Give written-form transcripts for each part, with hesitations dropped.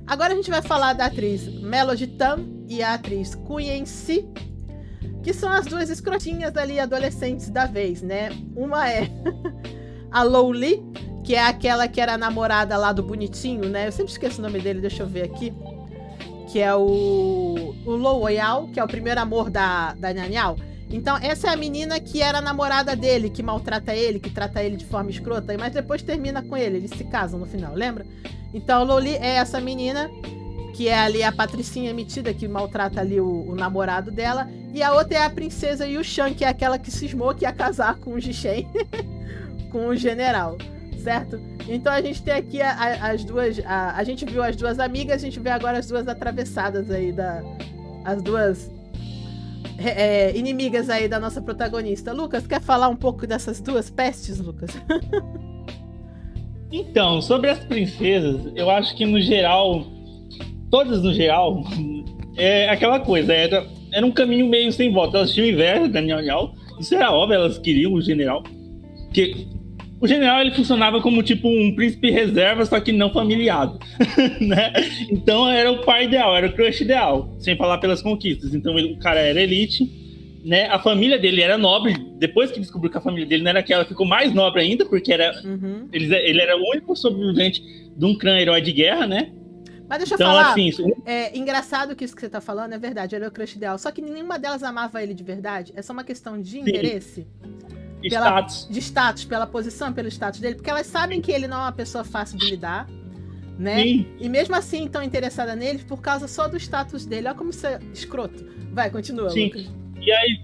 Agora a gente vai falar da atriz Melody Tan e a atriz Quincy, que são as duas escrotinhas ali, adolescentes da vez, né? Uma é a Lowly, que é aquela que era a namorada lá do bonitinho, né? Eu sempre esqueço o nome dele, deixa eu ver aqui. Que é o Loyal, que é o primeiro amor da Nyanyao. Então, essa é a menina que era a namorada dele, que maltrata ele, que trata ele de forma escrota, mas depois termina com ele, eles se casam no final, lembra? Então, a Lowly é essa menina, que é ali a patricinha metida, que maltrata ali o namorado dela, e a outra é a princesa Yushan, que é aquela que cismou que ia casar com o Jishen, com o general, certo? Então, a gente tem aqui as duas, a gente viu as duas amigas, a gente vê agora as duas atravessadas aí, as duas... inimigas aí da nossa protagonista. Lucas, quer falar um pouco dessas duas pestes, Lucas? Então, sobre as princesas, eu acho que no geral, todas no geral, é aquela coisa, era um caminho meio sem volta. Elas tinham inveja da Nyanyao, isso era óbvio, elas queriam o general, porque o general ele funcionava como tipo um príncipe reserva, só que não familiado, né? Então era o par ideal, era o crush ideal, sem falar pelas conquistas. Então o cara era elite, né? A família dele era nobre. Depois que descobriu que a família dele não era aquela, ficou mais nobre ainda, porque ele era o único sobrevivente de um clã herói de guerra, né? Mas deixa eu falar, assim, engraçado que isso que você tá falando é verdade, era o crush ideal. Só que nenhuma delas amava ele de verdade. É só uma questão de interesse. De status, pela posição, pelo status dele, porque elas sabem que ele não é uma pessoa fácil de lidar, né? Sim. E mesmo assim estão interessadas nele por causa só do status dele. Olha como isso é escroto. Vai, continua, sim. Lucas. E aí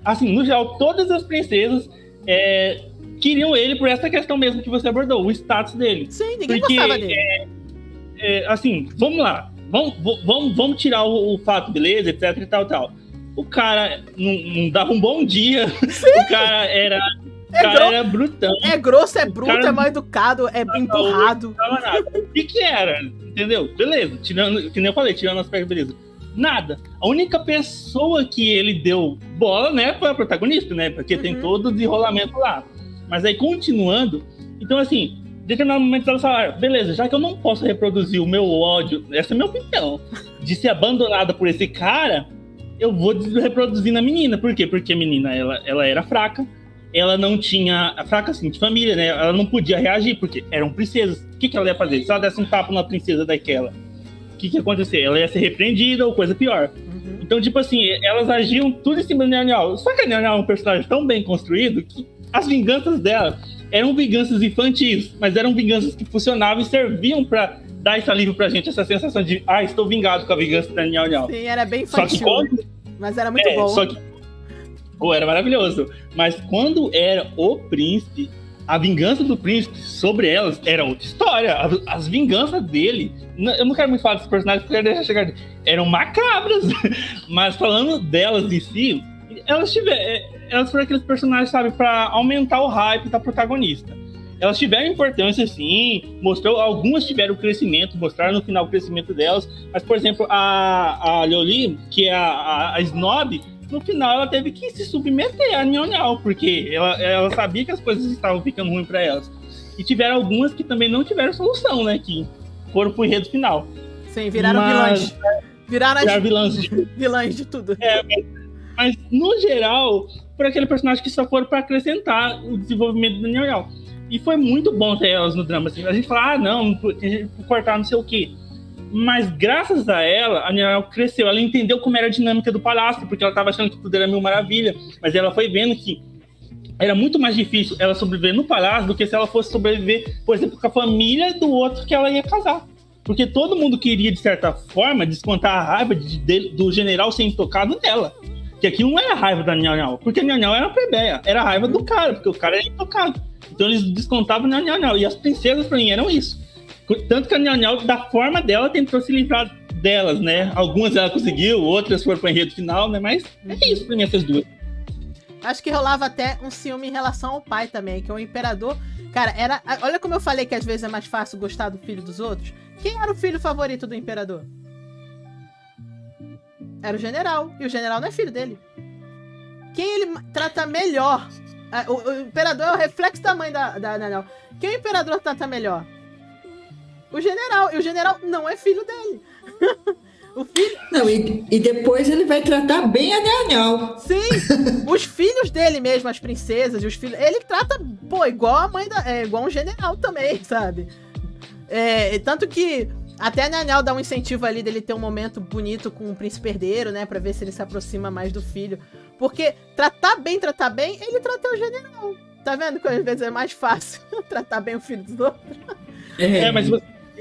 assim, no geral, todas as princesas queriam ele por essa questão mesmo que você abordou, o status dele. Sim, ninguém gostava dele. Assim, vamos lá. Vamos tirar o fato, beleza, etc e tal. O cara não dava um bom dia. Sim. O cara era brutão. É grosso, é bruto, é mal educado, é empurrado. Não nada. O que era? Entendeu? Beleza. Tirando, que nem eu falei, tirando as pernas, beleza. Nada. A única pessoa que ele deu bola, né, foi a protagonista, né? Porque tem todo o desenrolamento lá. Mas aí, continuando, então assim, em determinado momento ela fala, beleza, já que eu não posso reproduzir o meu ódio, essa é a minha opinião, de ser abandonada por esse cara, eu vou reproduzir na menina. Por quê? Porque a menina, ela era fraca, ela não tinha... Fraca, assim, de família, né? Ela não podia reagir, porque eram princesas. O que ela ia fazer? Se ela desse um tapa na princesa daquela, o que ia acontecer? Ela ia ser repreendida ou coisa pior. Então, tipo assim, elas agiam tudo em cima da Nyanyao. Só que a Nyanyao é um personagem tão bem construído que as vinganças dela eram vinganças infantis, mas eram vinganças que funcionavam e serviam pra dar esse alívio pra gente, essa sensação de, estou vingado com a vingança da Nyanyao. Sim, era bem infantil, mas era muito bom. Só que, era maravilhoso. Mas quando era o príncipe, a vingança do príncipe sobre elas era outra história. As vinganças dele, eu não quero muito falar dos personagens, porque eu quero deixar chegar, eram macabras. Mas falando delas em si, elas foram aqueles personagens, sabe, pra aumentar o hype da protagonista. Elas tiveram importância, sim, algumas tiveram crescimento, mostraram no final o crescimento delas, mas, por exemplo, a Loli, que é a Snob, no final ela teve que se submeter a Nyanyao, porque ela sabia que as coisas estavam ficando ruins para elas. E tiveram algumas que também não tiveram solução, né, que foram pro enredo final. Sim, viraram vilãs. Viraram vilãs de tudo. Mas, no geral, foram aquele personagem que só foram para acrescentar o desenvolvimento da Nyanyao. E foi muito bom ter elas no drama. Assim. A gente fala, não, tem gente que cortar não sei o quê. Mas graças a ela, a Nyanyao cresceu. Ela entendeu como era a dinâmica do palácio, porque ela estava achando que tudo era mil maravilha. Mas ela foi vendo que era muito mais difícil ela sobreviver no palácio do que se ela fosse sobreviver, por exemplo, com a família do outro que ela ia casar. Porque todo mundo queria, de certa forma, descontar a raiva do general ser intocado nela. Que aqui não era a raiva da Nyanyao, porque a Nyanyao era uma plebeia. Era a raiva do cara, porque o cara era intocado. Então eles descontavam na Nyanyao. E as princesas, pra mim, eram isso. Tanto que a Nyanyao, da forma dela, tentou se livrar delas, né? Algumas ela conseguiu, outras foram pro enredo final, né? Mas é isso pra mim, essas duas. Acho que rolava até um ciúme em relação ao pai também, que o imperador... Cara, olha como eu falei que às vezes é mais fácil gostar do filho dos outros. Quem era o filho favorito do imperador? Era o general. E o general não é filho dele. Quem ele trata melhor... O imperador é o reflexo da mãe da Nyanyao. Quem o imperador trata melhor? o general. E o general não é filho dele. O filho... Não, e depois ele vai tratar bem a Nhau. Sim, os filhos dele mesmo, as princesas e os filhos, ele trata, pô, igual a mãe igual um general também, sabe? Tanto que até a Nhau dá um incentivo ali dele ter um momento bonito com o príncipe herdeiro, né, pra ver se ele se aproxima mais do filho. Porque tratar bem, ele trata o general. Tá vendo que às vezes é mais fácil tratar bem o filho dos outros? Mas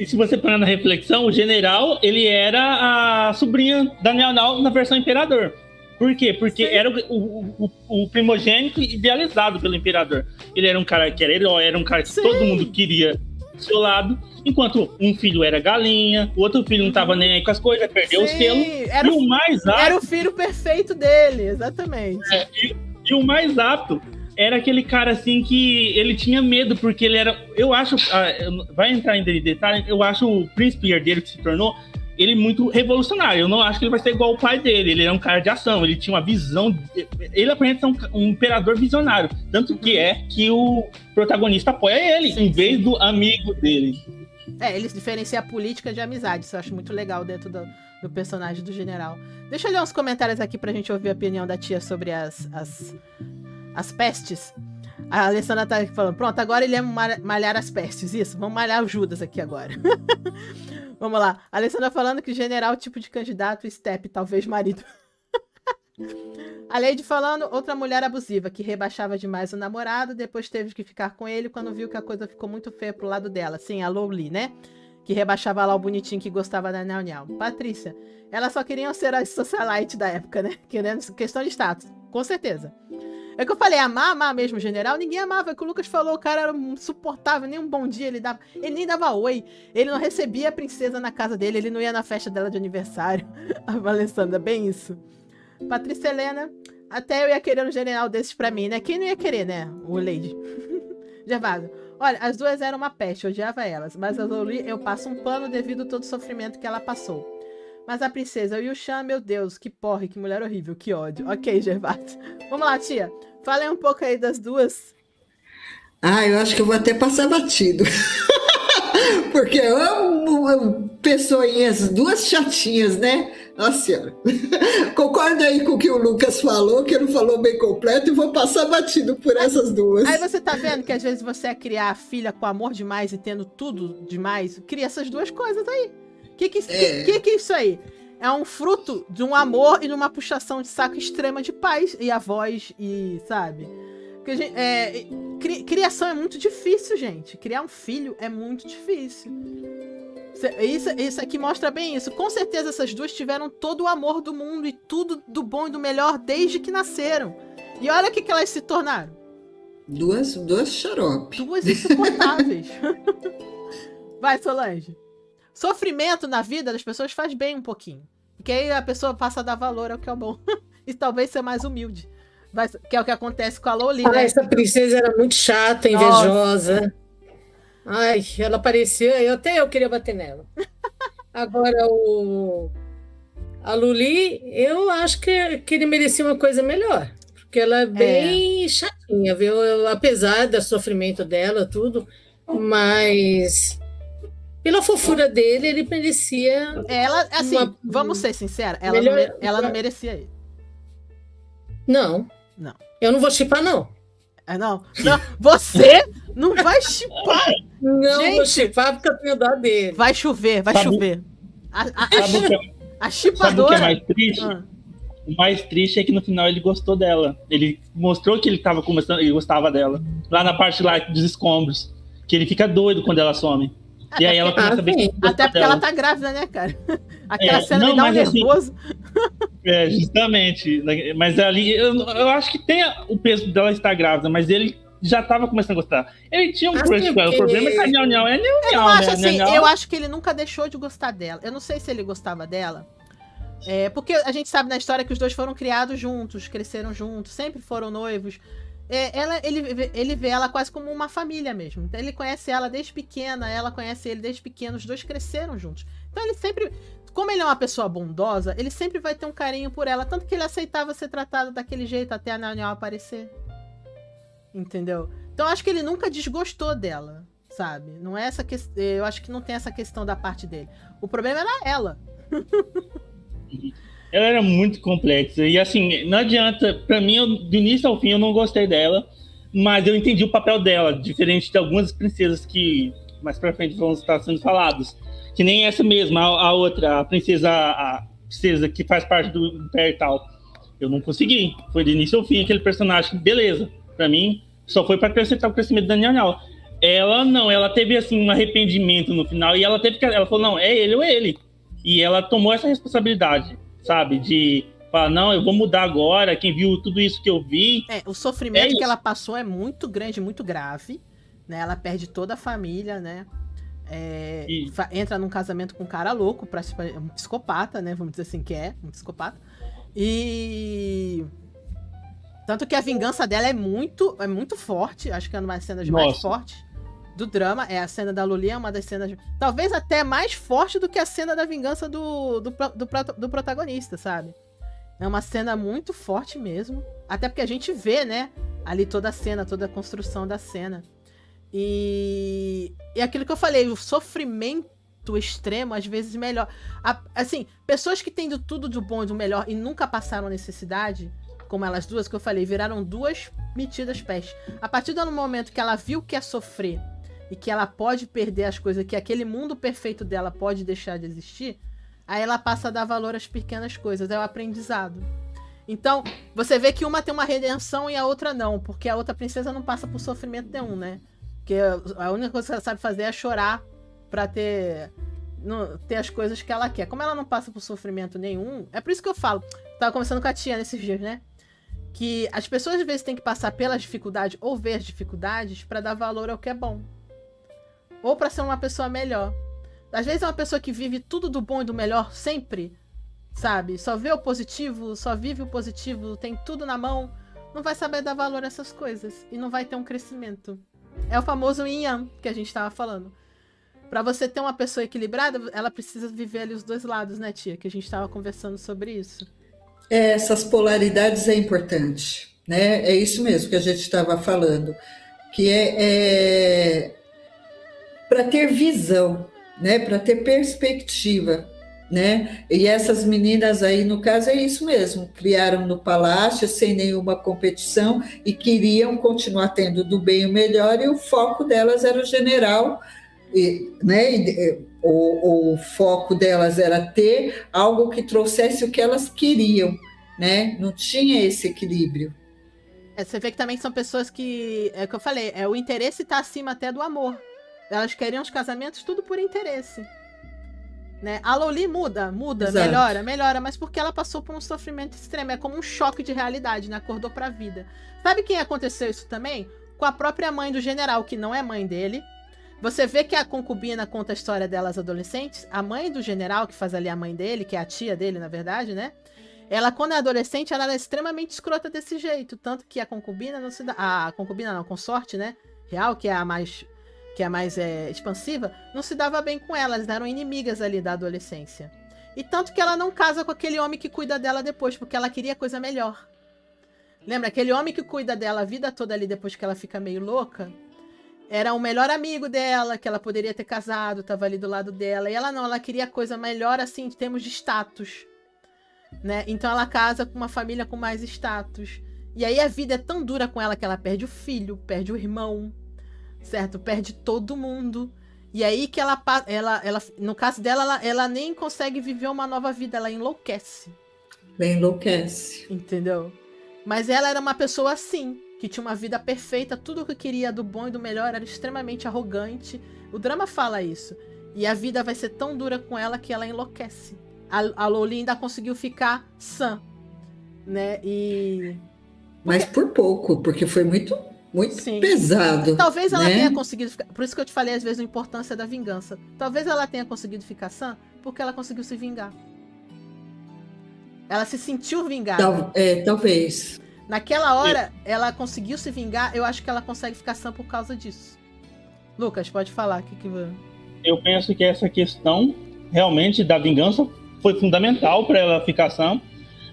se você pôr na reflexão, o general, ele era a sobrinha da Nhau na versão imperador. Por quê? Porque era o primogênito idealizado pelo imperador. Ele era um cara que era herói, era um cara que todo mundo queria do seu lado. Enquanto um filho era galinha, o outro filho não tava nem aí com as coisas, perdeu o selo. Era o filho perfeito dele, exatamente. E o mais apto era aquele cara assim que ele tinha medo, porque ele era. Eu acho. Vai entrar em detalhe, eu acho o príncipe herdeiro que se tornou ele muito revolucionário. Eu não acho que ele vai ser igual o pai dele. Ele é um cara de ação, ele tinha uma visão. Ele apresenta um imperador visionário. Tanto que que o protagonista apoia ele, em vez do amigo dele. Ele se diferencia a política de amizade. Isso eu acho muito legal dentro do personagem do general. Deixa eu ler uns comentários aqui pra gente ouvir a opinião da tia sobre as pestes. A Alessandra tá falando, pronto, agora ele é malhar as pestes. Isso, vamos malhar o Judas aqui agora. Vamos lá. A Alessandra falando que general, tipo de candidato, step, talvez marido. A Lady falando, outra mulher abusiva, que rebaixava demais o namorado, depois teve que ficar com ele quando viu que a coisa ficou muito feia pro lado dela. Sim, a Lowly, né? Que rebaixava lá o bonitinho que gostava da Nhau. Patrícia, elas só queriam ser as socialite da época, né? Questão de status, com certeza. É que eu falei, amar mesmo o general, ninguém amava. É que o Lucas falou, o cara era insuportável, nem um bom dia ele dava. Ele nem dava oi. Ele não recebia a princesa na casa dele, ele não ia na festa dela de aniversário. A Alessandra, bem isso. Patrícia Helena, até eu ia querer um general desses pra mim, né? Quem não ia querer, né? O Lady. Gervásio, olha, as duas eram uma peste, eu odiava elas. Mas a Loli eu passo um pano devido a todo o sofrimento que ela passou. Mas a princesa e o Chan, meu Deus, que porre, que mulher horrível, que ódio. Ok, Gervásio. Vamos lá, tia. Fala aí um pouco aí das duas. Eu acho que eu vou até passar batido. Porque eu amo pessoinhas, duas chatinhas, né? Nossa senhora. Concordo aí com o que o Lucas falou, que ele falou bem completo, e vou passar batido por essas duas. Aí você tá vendo que às vezes você é criar a filha com amor demais e tendo tudo demais, cria essas duas coisas aí. Que é isso aí? É um fruto de um amor e de uma puxação de saco extrema de pais e avós e, sabe? Porque, criação é muito difícil, gente. Criar um filho é muito difícil. Isso aqui mostra bem isso. Com certeza essas duas tiveram todo o amor do mundo e tudo do bom e do melhor desde que nasceram. E olha o que elas se tornaram. Duas xarope. Duas insuportáveis. Vai, Solange. Sofrimento na vida das pessoas faz bem um pouquinho. Porque aí a pessoa passa a dar valor ao que é bom. E talvez ser mais humilde. Que é o que acontece com a Loli, né? Essa princesa era muito chata, invejosa. Nossa. Ai, ela parecia... Até eu queria bater nela. Agora, a Loli, eu acho que ele merecia uma coisa melhor. Porque ela é bem chatinha, viu? Apesar do sofrimento dela, tudo. Mas... pela fofura dele, ele merecia... Ela, assim, vamos ser sinceros, ela não merecia ele. Não. Eu não vou chipar, não. Não, você não vai chipar. Não, gente, vou chipar porque eu tenho dó dele. Vai chover. A chipadora... Sabe o que é mais triste? O mais triste é que no final ele gostou dela. Ele mostrou que ele gostava dela. Lá na parte lá dos escombros. Que ele fica doido quando ela some. E aí ela começa a ver. Até porque ela tá grávida, né, cara? Aquela cena me dá um nervoso. Assim, justamente. Mas ali, eu acho que tem o peso dela estar grávida, mas ele já tava começando a gostar. Ele tinha um crush com ela. O problema é que a Nhau é Nhau. Eu acho que ele nunca deixou de gostar dela. Eu não sei se ele gostava dela. Porque a gente sabe na história que os dois foram criados juntos, cresceram juntos, sempre foram noivos. Ele vê ela quase como uma família mesmo. Então, ele conhece ela desde pequena, ela conhece ele desde pequeno, os dois cresceram juntos. Então ele sempre, como ele é uma pessoa bondosa, ele sempre vai ter um carinho por ela, tanto que ele aceitava ser tratado daquele jeito até a Nhau aparecer. Entendeu? Então acho que ele nunca desgostou dela, sabe? Não é essa questão. Eu acho que não tem essa questão da parte dele. O problema era ela. Ela era muito complexa. E assim, não adianta. Pra mim, do início ao fim, eu não gostei dela. Mas eu entendi o papel dela, diferente de algumas princesas que mais pra frente vão estar sendo falados. Que nem essa mesma, a outra, a princesa que faz parte do Império e tal. Eu não consegui. Foi do início ao fim aquele personagem, beleza. Pra mim, só foi pra acrescentar o crescimento da Daniel. Ela não, ela teve assim um arrependimento no final e ela falou, não, é ele ou ele. E ela tomou essa responsabilidade, sabe? De falar, não, eu vou mudar agora, quem viu tudo isso que eu vi. O sofrimento que ela passou é muito grande, muito grave, né? Ela perde toda a família, né? Entra num casamento com um cara louco, um psicopata, né? Vamos dizer assim que é um psicopata. E tanto que a vingança dela é muito forte. Acho que é uma das cenas mais fortes do drama. É a cena da Luli, é uma das cenas talvez até mais forte do que a cena da vingança do protagonista, sabe? É uma cena muito forte mesmo. Até porque a gente vê, né? Ali toda a cena, toda a construção da cena. E aquilo que eu falei, o sofrimento extremo, às vezes, melhor. Assim, pessoas que têm tudo do bom e do melhor e nunca passaram necessidade, como elas duas que eu falei, viraram duas metidas pés. A partir do momento que ela viu que é sofrer e que ela pode perder as coisas, que aquele mundo perfeito dela pode deixar de existir, aí ela passa a dar valor às pequenas coisas, é o aprendizado. Então, você vê que uma tem uma redenção e a outra não, porque a outra princesa não passa por sofrimento nenhum, né? Porque a única coisa que ela sabe fazer é chorar pra ter as coisas que ela quer. Como ela não passa por sofrimento nenhum, é por isso que eu falo, tava conversando com a tia nesses dias, né? Que as pessoas às vezes têm que passar pelas dificuldades ou ver as dificuldades pra dar valor ao que é bom. Ou pra ser uma pessoa melhor. Às vezes é uma pessoa que vive tudo do bom e do melhor sempre, sabe? Só vê o positivo, só vive o positivo, tem tudo na mão, não vai saber dar valor a essas coisas e não vai ter um crescimento. É o famoso yin yang que a gente tava falando. Pra você ter uma pessoa equilibrada, ela precisa viver ali os dois lados, né, tia? Que a gente tava conversando sobre isso. Essas polaridades é importante, né? É isso mesmo que a gente estava falando, que é para ter visão, né? Para ter perspectiva, né? E essas meninas aí, no caso, é isso mesmo, criaram no palácio sem nenhuma competição e queriam continuar tendo do bem o melhor, e o foco delas era o general, né? O foco delas era ter algo que trouxesse o que elas queriam, né? Não tinha esse equilíbrio. Você vê que também são pessoas que, é o que eu falei, o interesse está acima até do amor. Elas queriam os casamentos tudo por interesse. Né? A Loli muda, Exato. melhora, mas porque ela passou por um sofrimento extremo. É como um choque de realidade, né? Acordou pra vida. Sabe quem aconteceu isso também? Com a própria mãe do general, que não é mãe dele. Você vê que a concubina conta a história delas adolescentes. A mãe do general, que faz ali a mãe dele, que é a tia dele, na verdade, né? Ela, quando é adolescente, ela é extremamente escrota desse jeito. Tanto que a concubina não se dá... A concubina não, a consorte, né? Real, que é a mais expansiva, não se dava bem com ela. Elas eram inimigas ali da adolescência. E tanto que ela não casa com aquele homem que cuida dela depois, porque ela queria coisa melhor. Lembra? Aquele homem que cuida dela a vida toda ali, depois que ela fica meio louca, era o melhor amigo dela, que ela poderia ter casado, estava ali do lado dela. E ela não, ela queria coisa melhor, assim, em termos de status. Né? Então ela casa com uma família com mais status. E aí a vida é tão dura com ela que ela perde o filho, perde o irmão, certo? Perde todo mundo. E aí que ela no caso dela, ela nem consegue viver uma nova vida, ela enlouquece. Ela enlouquece. Entendeu? Mas ela era uma pessoa assim, que tinha uma vida perfeita, tudo o que queria do bom e do melhor, era extremamente arrogante. O drama fala isso. E a vida vai ser tão dura com ela que ela enlouquece. A Loli ainda conseguiu ficar sã, né? Mas por pouco, porque foi muito Sim. pesado. Talvez ela né? tenha conseguido ficar... Por isso que eu te falei, às vezes, a importância da vingança. Talvez ela tenha conseguido ficar sã porque ela conseguiu se vingar. Ela se sentiu vingada. Talvez. Naquela hora, ela conseguiu se vingar. Eu acho que ela consegue ficar sã por causa disso. Lucas, pode falar. Eu penso que essa questão, realmente, da vingança foi fundamental para ela ficar sã.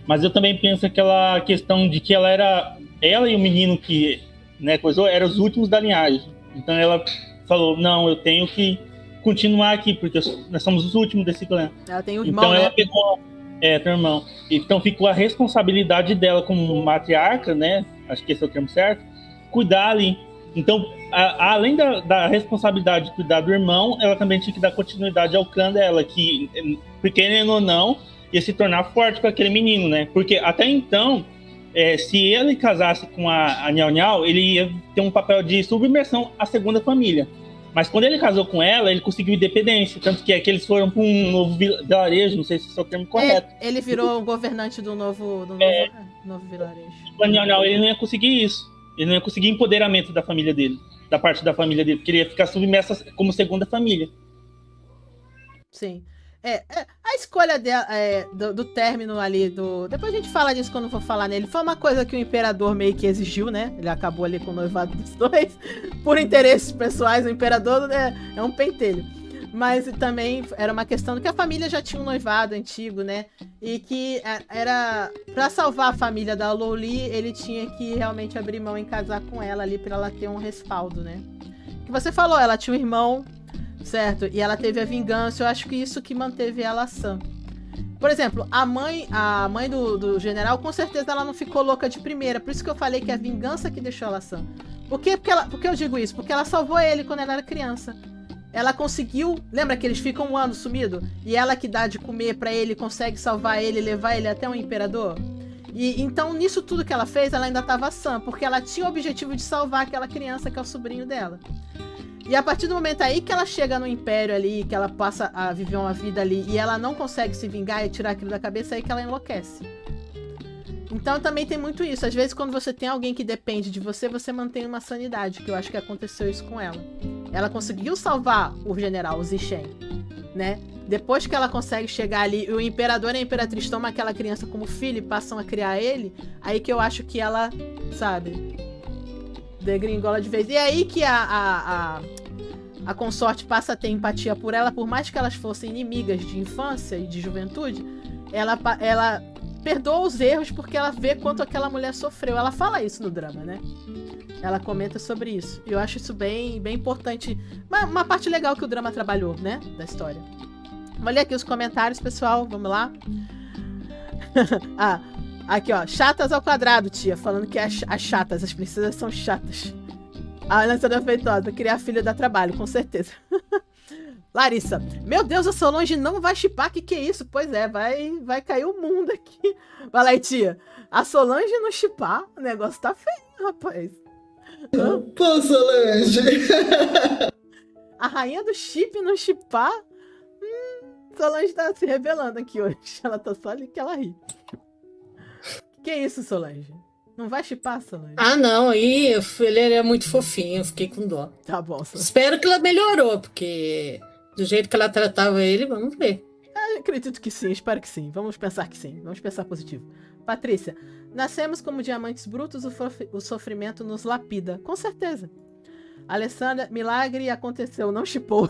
Mas eu também penso aquela questão de que ela e o menino que, né, coisou, eram os últimos da linhagem. Então ela falou, não, eu tenho que continuar aqui, porque nós somos os últimos desse clã. Ela tem um irmão, Então né? ela pegou, tem um irmão. Então ficou a responsabilidade dela como matriarca, né? Acho que esse é o termo certo, cuidar ali. Então, além da responsabilidade de cuidar do irmão, ela também tinha que dar continuidade ao clã dela, que, querendo ou não, ia se tornar forte com aquele menino, né? Porque até então, se ele casasse com a Nhau Nhau, ele ia ter um papel de submersão à segunda família. Mas quando ele casou com ela, ele conseguiu independência. Tanto que que eles foram para um novo vilarejo, não sei se esse é o termo correto. Ele virou o governante do novo vilarejo. O Nhau Nhau, ele não ia conseguir isso. Ele não ia conseguir empoderamento da família dele, da parte da família dele, porque ele ia ficar submerso como segunda família. Sim. A escolha dela, do término ali, depois a gente fala disso quando for falar nele, foi uma coisa que o imperador meio que exigiu, né? Ele acabou ali com o noivado dos dois, por interesses pessoais. O imperador é um pentelho. Mas também era uma questão de que a família já tinha um noivado antigo, né? E que era pra salvar a família da Loli, ele tinha que realmente abrir mão em casar com ela ali pra ela ter um respaldo, né? Que você falou, ela tinha um irmão, certo? E ela teve a vingança. Eu acho que isso que manteve ela sã. Por exemplo, a mãe do general, com certeza ela não ficou louca de primeira. Por isso que eu falei que é a vingança que deixou ela sã. Por que eu digo isso? Porque ela salvou ele quando ela era criança. Ela conseguiu... Lembra que eles ficam um ano sumidos? E ela que dá de comer pra ele, consegue salvar ele, levar ele até o imperador? E então, nisso tudo que ela fez, ela ainda estava sã. Porque ela tinha o objetivo de salvar aquela criança que é o sobrinho dela. E a partir do momento aí que ela chega no Império ali, que ela passa a viver uma vida ali, e ela não consegue se vingar e tirar aquilo da cabeça, é aí que ela enlouquece. Então também tem muito isso. Às vezes quando você tem alguém que depende de você, você mantém uma sanidade, que eu acho que aconteceu isso com ela. Ela conseguiu salvar o general, o Zichen, né? Depois que ela consegue chegar ali, o imperador e a imperatriz tomam aquela criança como filho e passam a criar ele, aí que eu acho que ela, sabe, degringola de vez. E aí que a consorte passa a ter empatia por ela, por mais que elas fossem inimigas de infância e de juventude, ela perdoa os erros porque ela vê quanto aquela mulher sofreu. Ela fala isso no drama, né? Ela comenta sobre isso. E eu acho isso bem, bem importante. Uma parte legal que o drama trabalhou, né? Da história. Vou ler aqui os comentários, pessoal. Vamos lá. Aqui, ó. Chatas ao quadrado, tia. Falando que as chatas, as princesas são chatas. A Lançadora Feitosa. Criar filho dá trabalho, com certeza. Larissa. Meu Deus, a Solange não vai chipar. Que é isso? Pois é, vai cair o mundo aqui. Vai lá, tia. A Solange não chipar, o negócio tá feio, rapaz. Pô, Solange. A rainha do chip não chipar? Solange tá se revelando aqui hoje. Ela tá só ali que ela ri. Que é isso, Solange? Não vai chipar, Solange? Ah, não, aí ele é muito fofinho, eu fiquei com dó. Tá bom, Solange. Espero que ela melhorou, porque do jeito que ela tratava ele, vamos ver. Acredito que sim, espero que sim. Vamos pensar que sim, vamos pensar positivo. Patrícia, nascemos como diamantes brutos, o sofrimento nos lapida. Com certeza. Alessandra, milagre aconteceu, não chipou.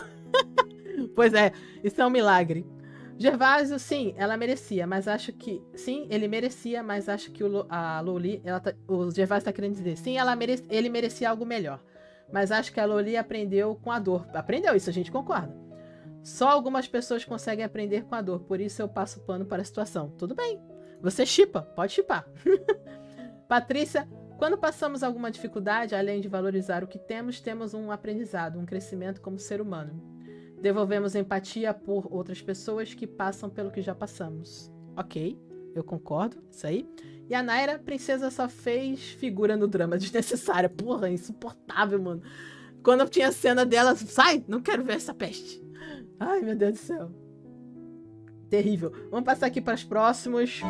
Pois é, isso é um milagre. Gervásio, sim, ela merecia, mas acho que... Sim, ele merecia, mas acho que a Loli... o Gervásio tá querendo dizer, sim, ele merecia algo melhor. Mas acho que a Loli aprendeu com a dor. Aprendeu isso, a gente concorda. Só algumas pessoas conseguem aprender com a dor, por isso eu passo pano para a situação. Tudo bem, você chipa, pode chipar. Patrícia, quando passamos alguma dificuldade, além de valorizar o que temos, temos um aprendizado, um crescimento como ser humano. Devolvemos empatia por outras pessoas que passam pelo que já passamos. Ok, eu concordo, isso aí. E a Naira, princesa só fez figura no drama, desnecessária. Porra, insuportável, mano. Quando tinha a cena dela, sai, não quero ver essa peste. Ai, meu Deus do céu. Terrível. Vamos passar aqui para os próximos.